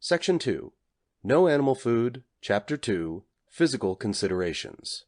Section 2. No Animal Food, Chapter 2, Physical Considerations.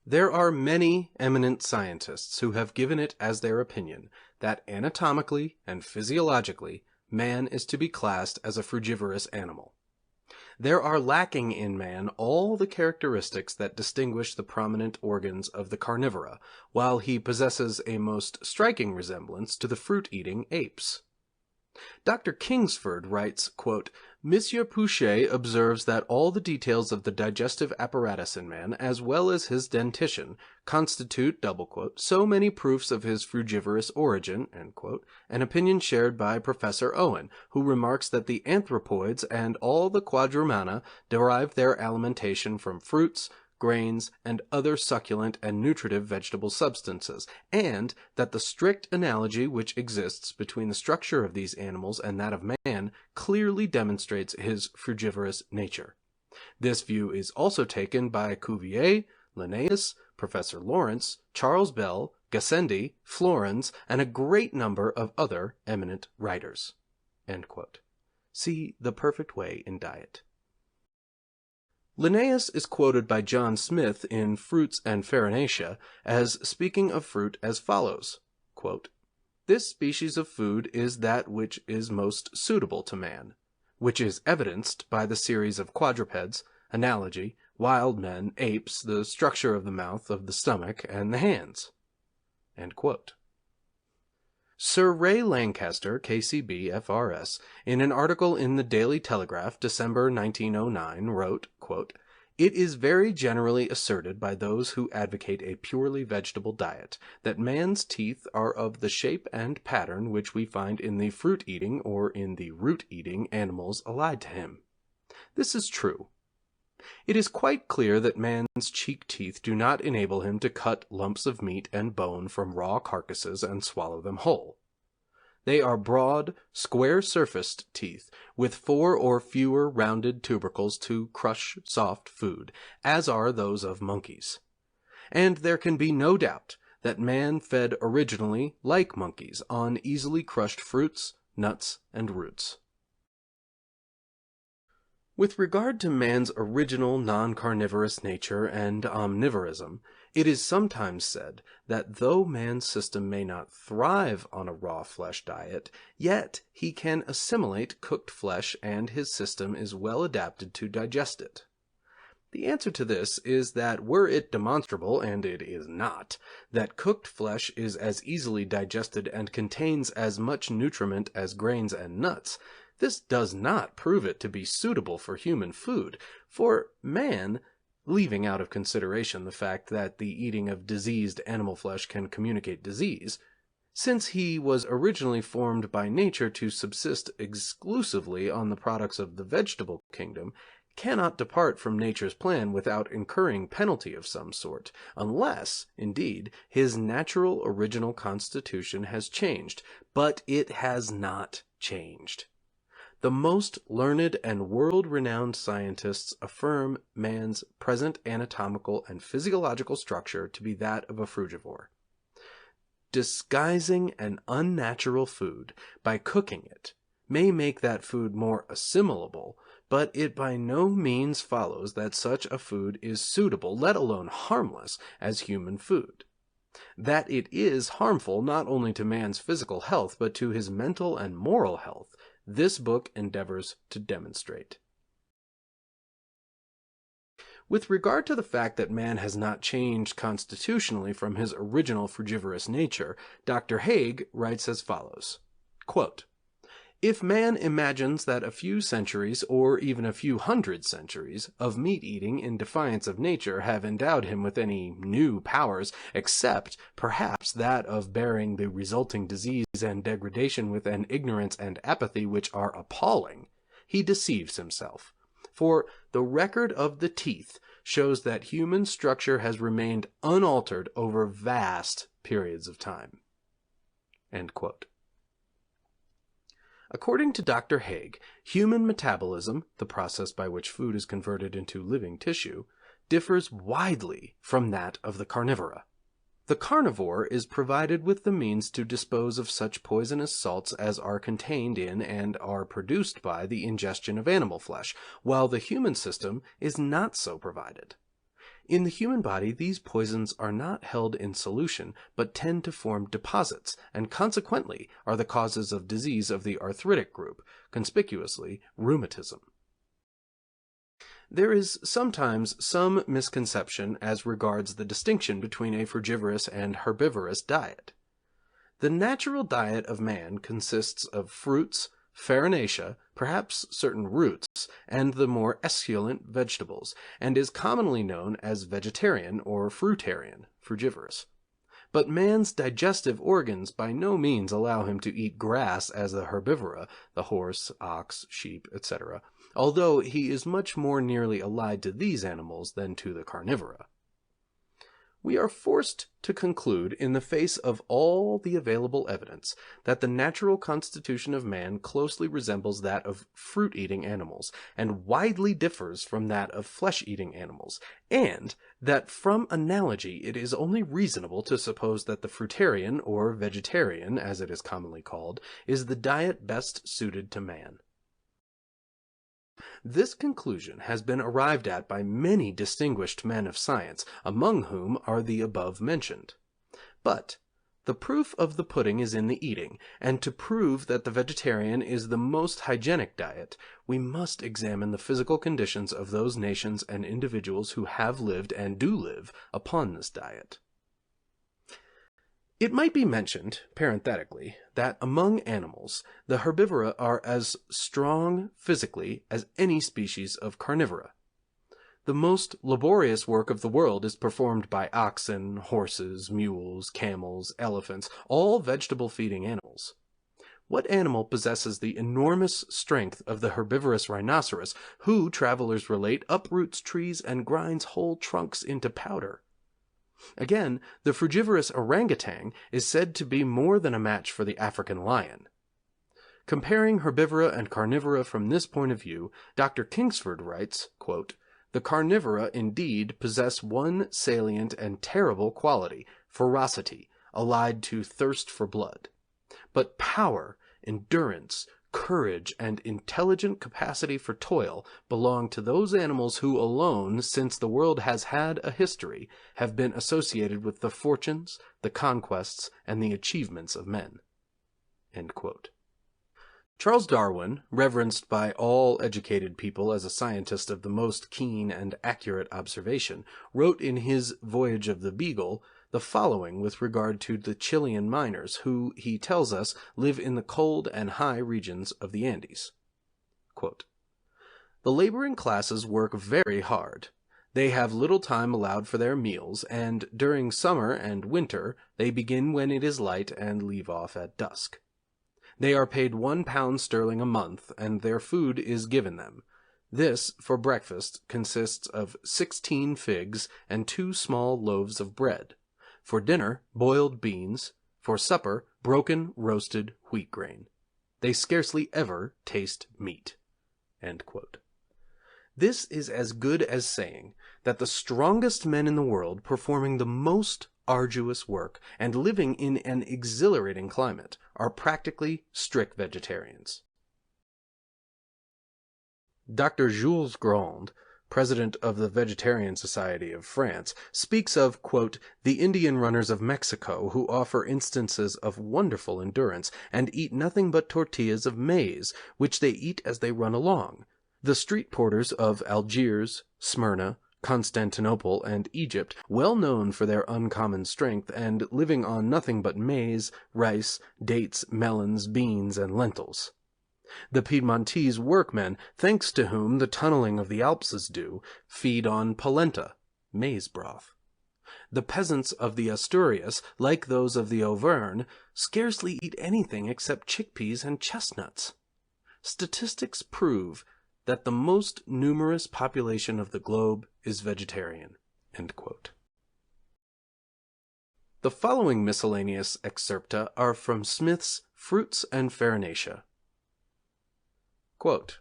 There are many eminent scientists who have given it as their opinion that anatomically and physiologically man is to be classed as a frugivorous animal. There are lacking in man all the characteristics that distinguish the prominent organs of the carnivora, while he possesses a most striking resemblance to the fruit-eating apes. Dr. Kingsford writes, quote, Monsieur Pouchet observes that all the details of the digestive apparatus in man, as well as his dentition, constitute, so many proofs of his frugivorous origin, an opinion shared by Professor Owen, who remarks that the anthropoids and all the quadrumana derive their alimentation from fruits, grains, and other succulent and nutritive vegetable substances, and that the strict analogy which exists between the structure of these animals and that of man clearly demonstrates his frugivorous nature. This view is also taken by Cuvier, Linnaeus, Professor Lawrence, Charles Bell, Gassendi, Flourens, and a great number of other eminent writers. See The Perfect Way in Diet. Linnaeus is quoted by John Smith in Fruits and Farinacea as speaking of fruit as follows, quote, This species of food is that which is most suitable to man, which is evidenced by the series of quadrupeds, analogy, wild men, apes, the structure of the mouth, of the stomach, and the hands. End quote. Sir Ray Lancaster, KCB, FRS, in an article in the Daily Telegraph, December 1909, wrote, quote, It is very generally asserted by those who advocate a purely vegetable diet that man's teeth are of the shape and pattern which we find in the fruit-eating or in the root-eating animals allied to him. This is true. It is quite clear that man's cheek teeth do not enable him to cut lumps of meat and bone from raw carcasses and swallow them whole. They are broad, square-surfaced teeth, with 4 or fewer rounded tubercles to crush soft food, as are those of monkeys. And there can be no doubt that man fed originally, like monkeys, on easily crushed fruits, nuts, and roots. With regard to man's original non-carnivorous nature and omnivorism, it is sometimes said that though man's system may not thrive on a raw flesh diet, yet he can assimilate cooked flesh and his system is well adapted to digest it. The answer to this is that were it demonstrable, and it is not, that cooked flesh is as easily digested and contains as much nutriment as grains and nuts, this does not prove it to be suitable for human food, for man, leaving out of consideration the fact that the eating of diseased animal flesh can communicate disease, since he was originally formed by nature to subsist exclusively on the products of the vegetable kingdom, cannot depart from nature's plan without incurring penalty of some sort, unless, indeed, his natural original constitution has changed, but it has not changed. The most learned and world-renowned scientists affirm man's present anatomical and physiological structure to be that of a frugivore. Disguising an unnatural food by cooking it may make that food more assimilable, but it by no means follows that such a food is suitable, let alone harmless, as human food. That it is harmful not only to man's physical health, but to his mental and moral health, this book endeavors to demonstrate. With regard to the fact that man has not changed constitutionally from his original frugivorous nature, Dr. Haig writes as follows, quote, If man imagines that a few centuries, or even a few hundred centuries, of meat-eating in defiance of nature have endowed him with any new powers, except, perhaps, that of bearing the resulting disease and degradation with an ignorance and apathy which are appalling, he deceives himself. For the record of the teeth shows that human structure has remained unaltered over vast periods of time. End quote. According to Dr. Haig, human metabolism, the process by which food is converted into living tissue, differs widely from that of the carnivora. The carnivore is provided with the means to dispose of such poisonous salts as are contained in and are produced by the ingestion of animal flesh, while the human system is not so provided. In the human body these poisons are not held in solution, but tend to form deposits, and consequently are the causes of disease of the arthritic group, conspicuously rheumatism. There is sometimes some misconception as regards the distinction between a frugivorous and herbivorous diet. The natural diet of man consists of fruits, farinacea, perhaps certain roots, and the more esculent vegetables, and is commonly known as vegetarian or fruitarian, frugivorous. But man's digestive organs by no means allow him to eat grass as the herbivora, the horse, ox, sheep, etc., although he is much more nearly allied to these animals than to the carnivora. We are forced to conclude, in the face of all the available evidence, that the natural constitution of man closely resembles that of fruit-eating animals, and widely differs from that of flesh-eating animals, and that from analogy it is only reasonable to suppose that the fruitarian, or vegetarian, as it is commonly called, is the diet best suited to man. This conclusion has been arrived at by many distinguished men of science, among whom are the above mentioned. But the proof of the pudding is in the eating, and to prove that the vegetarian is the most hygienic diet, we must examine the physical conditions of those nations and individuals who have lived and do live upon this diet. It might be mentioned, parenthetically, that among animals, the herbivora are as strong physically as any species of carnivora. The most laborious work of the world is performed by oxen, horses, mules, camels, elephants, all vegetable-feeding animals. What animal possesses the enormous strength of the herbivorous rhinoceros, who, travelers relate, uproots trees and grinds whole trunks into powder? Again, the frugivorous orangutan is said to be more than a match for the African lion. Comparing herbivora and carnivora from this point of view, Dr. Kingsford writes, quote, "The carnivora indeed possess one salient and terrible quality, ferocity, allied to thirst for blood. But power, endurance, courage, and intelligent capacity for toil belong to those animals who alone, since the world has had a history, have been associated with the fortunes, the conquests, and the achievements of men." End quote. Charles Darwin, reverenced by all educated people as a scientist of the most keen and accurate observation, wrote in his Voyage of the Beagle the following with regard to the Chilean miners, who, he tells us, live in the cold and high regions of the Andes. Quote, "The laboring classes work very hard. They have little time allowed for their meals, and during summer and winter they begin when it is light and leave off at dusk. They are paid £1 sterling a month, and their food is given them. This, for breakfast, consists of 16 figs and 2 small loaves of bread. For dinner, boiled beans. For supper, broken roasted wheat grain. They scarcely ever taste meat." End quote. This is as good as saying that the strongest men in the world, performing the most arduous work, and living in an exhilarating climate, are practically strict vegetarians. Dr. Jules Grand, president of the Vegetarian Society of France, speaks of, quote, "the Indian runners of Mexico, who offer instances of wonderful endurance, and eat nothing but tortillas of maize, which they eat as they run along; the street porters of Algiers, Smyrna, Constantinople, and Egypt, well known for their uncommon strength, and living on nothing but maize, rice, dates, melons, beans, and lentils. The Piedmontese workmen, thanks to whom the tunneling of the Alps is due, feed on polenta (maize broth). The peasants of the Asturias, like those of the Auvergne, scarcely eat anything except chickpeas and chestnuts. Statistics prove that the most numerous population of the globe is vegetarian." End quote. The following miscellaneous excerpta are from Smith's Fruits and Farinacea. Quote,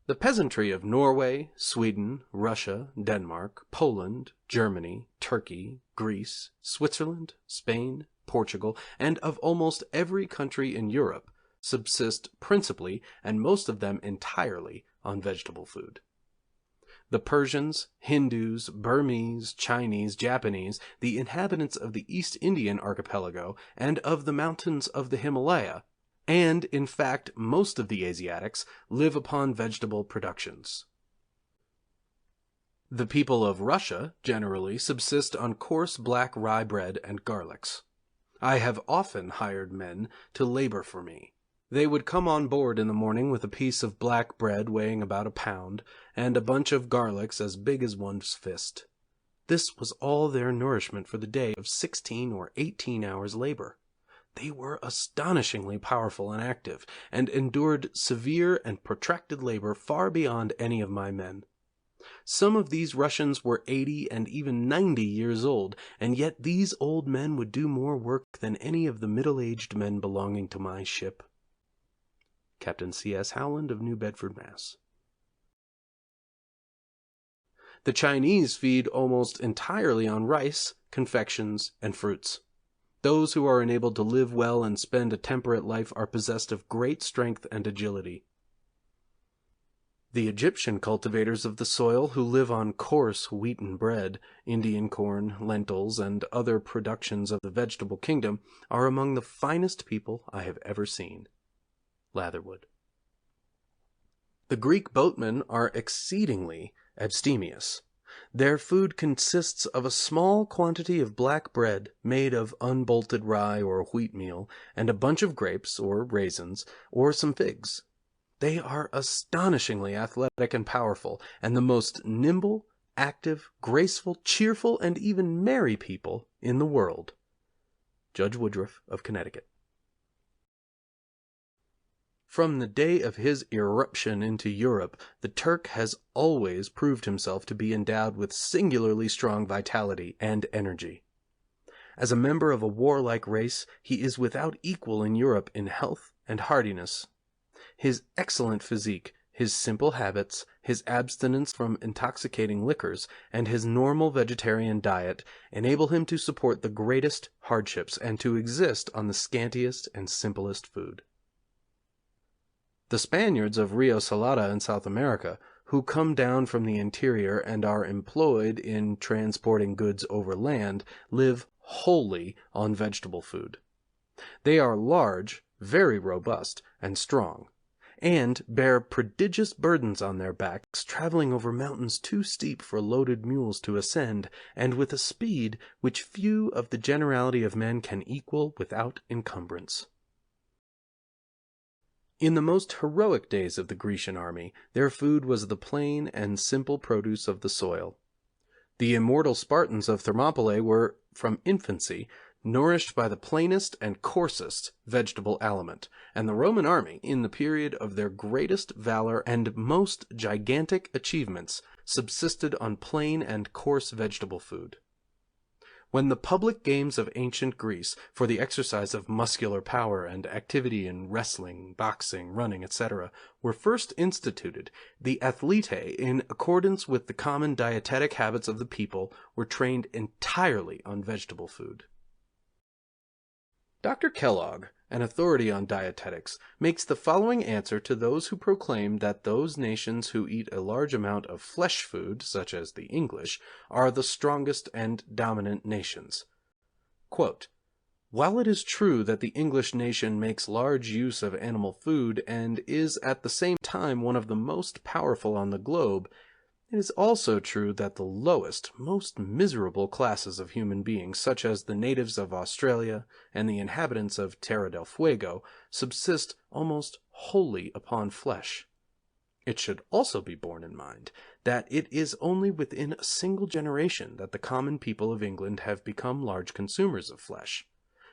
The peasantry of Norway, Sweden, Russia, Denmark, Poland, Germany, Turkey, Greece, Switzerland, Spain, Portugal, and of almost every country in Europe subsist principally, and most of them entirely, on vegetable food. The Persians, Hindus, Burmese, Chinese, Japanese, the inhabitants of the East Indian archipelago, and of the mountains of the Himalaya, and, in fact, most of the Asiatics, live upon vegetable productions. The people of Russia, generally, subsist on coarse black rye bread and garlics. I have often hired men to labor for me. They would come on board in the morning with a piece of black bread weighing about a pound, and a bunch of garlics as big as one's fist. This was all their nourishment for the day of 16 or 18 hours' labor. They were astonishingly powerful and active, and endured severe and protracted labor far beyond any of my men. Some of these Russians were 80 and even 90 years old, and yet these old men would do more work than any of the middle-aged men belonging to my ship. Captain C.S. Howland of New Bedford, Mass. The Chinese feed almost entirely on rice, confections, and fruits. Those who are enabled to live well and spend a temperate life are possessed of great strength and agility. The Egyptian cultivators of the soil, who live on coarse wheaten bread, Indian corn, lentils, and other productions of the vegetable kingdom, are among the finest people I have ever seen. Latherwood. The Greek boatmen are exceedingly abstemious. Their food consists of a small quantity of black bread made of unbolted rye or wheatmeal, and a bunch of grapes, or raisins, or some figs. They are astonishingly athletic and powerful, and the most nimble, active, graceful, cheerful, and even merry people in the world. Judge Woodruff of Connecticut. From the day of his irruption into Europe, the Turk has always proved himself to be endowed with singularly strong vitality and energy. As a member of a warlike race, he is without equal in Europe in health and hardiness. His excellent physique, his simple habits, his abstinence from intoxicating liquors, and his normal vegetarian diet enable him to support the greatest hardships and to exist on the scantiest and simplest food. The Spaniards of Rio Salada in South America, who come down from the interior and are employed in transporting goods over land, live wholly on vegetable food. They are large, very robust, and strong, and bear prodigious burdens on their backs, traveling over mountains too steep for loaded mules to ascend, and with a speed which few of the generality of men can equal without encumbrance. In the most heroic days of the Grecian army, their food was the plain and simple produce of the soil. The immortal Spartans of Thermopylae were, from infancy, nourished by the plainest and coarsest vegetable aliment, and the Roman army, in the period of their greatest valor and most gigantic achievements, subsisted on plain and coarse vegetable food. When the public games of ancient Greece, for the exercise of muscular power and activity in wrestling, boxing, running, etc., were first instituted, the athletae, in accordance with the common dietetic habits of the people, were trained entirely on vegetable food. Dr. Kellogg, an authority on dietetics, makes the following answer to those who proclaim that those nations who eat a large amount of flesh food, such as the English, are the strongest and dominant nations. Quote, "While it is true that the English nation makes large use of animal food, and is at the same time one of the most powerful on the globe, it is also true that the lowest, most miserable classes of human beings, such as the natives of Australia and the inhabitants of Terra del Fuego, subsist almost wholly upon flesh. It should also be borne in mind that it is only within a single generation that the common people of England have become large consumers of flesh.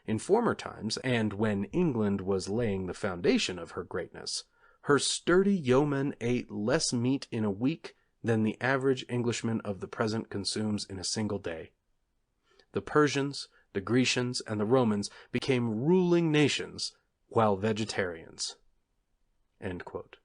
In former times, and when England was laying the foundation of her greatness, her sturdy yeomen ate less meat in a week than the average Englishman of the present consumes in a single day. The Persians, the Grecians, and the Romans became ruling nations while vegetarians." End quote.